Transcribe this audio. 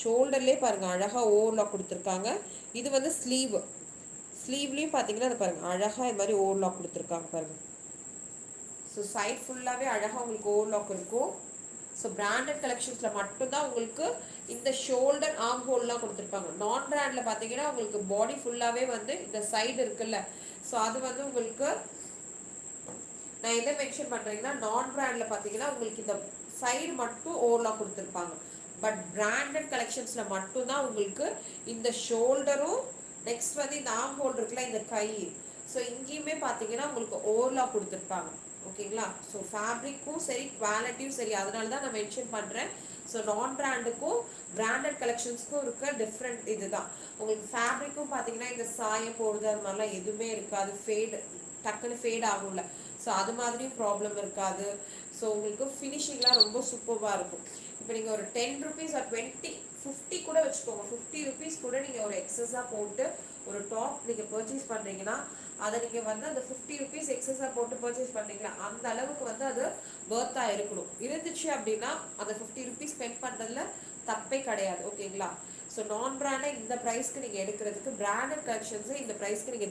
ஷோல்டர்லேயே பாருங்கள் அழகாக ஓவர்லாக் கொடுத்துருக்காங்க. இது வந்து ஸ்லீவ்லேயும் பார்த்தீங்கன்னா அது பாருங்கள் அழகாக இது மாதிரி ஓவர்லாக் கொடுத்துருக்காங்க பாருங்கள். ஸோ சைட் ஃபுல்லாகவே அழகாக உங்களுக்கு ஓவர்லாக் இருக்கும். ஸோ பிராண்டட் கலெக்ஷன்ஸில் மட்டும்தான் உங்களுக்கு இந்த ஷோல்டர் ஆர்ம் ஹோல்லாம் கொடுத்துருப்பாங்க. நான் பிராண்டில் பார்த்தீங்கன்னா உங்களுக்கு பாடி ஃபுல்லாகவே வந்து இந்த சைடு இருக்குல்ல, ஸோ அது வந்து உங்களுக்கு நான் எதை மென்ஷன் பண்ணுறீங்கன்னா நான் பிராண்டில் பார்த்தீங்கன்னா உங்களுக்கு இந்த சைடு மட்டும் ஓவர்லாக் கொடுத்துருப்பாங்க. பட் பிராண்டட் கலெக்ஷன்ஸில் மட்டும்தான் உங்களுக்கு இந்த ஷோல்டரும் நெக்ஸ்ட் வந்து இந்த ஆர்ம் ஹோல் இருக்குல்ல இந்த கை, ஸோ இங்கேயுமே பார்த்தீங்கன்னா உங்களுக்கு ஓவர்லாக் கொடுத்துருப்பாங்க. ஓகேங்களா? ஸோ ஃபேப்ரிக்கும் சரி குவாலிட்டியும் சரி, அதனால தான் நான் மென்ஷன் பண்ணுறேன். ஸோ நான் பிராண்டுக்கும் பிராண்டட் கலெக்ஷன்ஸ்க்கும் இருக்க டிஃப்ரெண்ட் இதுதான். உங்களுக்கு ஃபேப்ரிக்கும் பார்த்தீங்கன்னா இந்த சாயம் போடுறது அது மாதிரிலாம் எதுவுமே இருக்காது. டக்குன்னு ஃபேட் ஆகும்ல, ஸோ அது மாதிரியும் ப்ராப்ளம் இருக்காது. ஸோ உங்களுக்கு ஃபினிஷிங்லாம் ரொம்ப சூப்பராக இருக்கும். இப்போ நீங்கள் ஒரு 10 ருபீஸ் ஒரு 20 50 கூட வச்சுக்கோங்க, 50 ருபீஸ் கூட நீங்கள் ஒரு எக்ஸஸாக போட்டு ஒரு டாப் நீங்கள் பர்ச்சேஸ் பண்ணுறீங்கன்னா அதை நீங்கள் வந்து அந்த 50 ருபீஸ் எக்ஸஸாக போட்டு பர்ச்சேஸ் பண்ணுறீங்களா அந்த அளவுக்கு வந்து அது பர்த்தாக இருக்கணும். இருந்துச்சு அப்படின்னா அந்த 50 ருபீஸ் ஸ்பெண்ட் பண்ணுறதுல தப்பே கிடையாது. ஓகேங்களா? ஸோ நான் பிராண்டை இந்த ப்ரைஸ்க்கு நீங்கள் எடுக்கிறதுக்கு பிராண்டட் கலெக்ஷன்ஸை இந்த ப்ரைஸ்க்கு நீங்கள்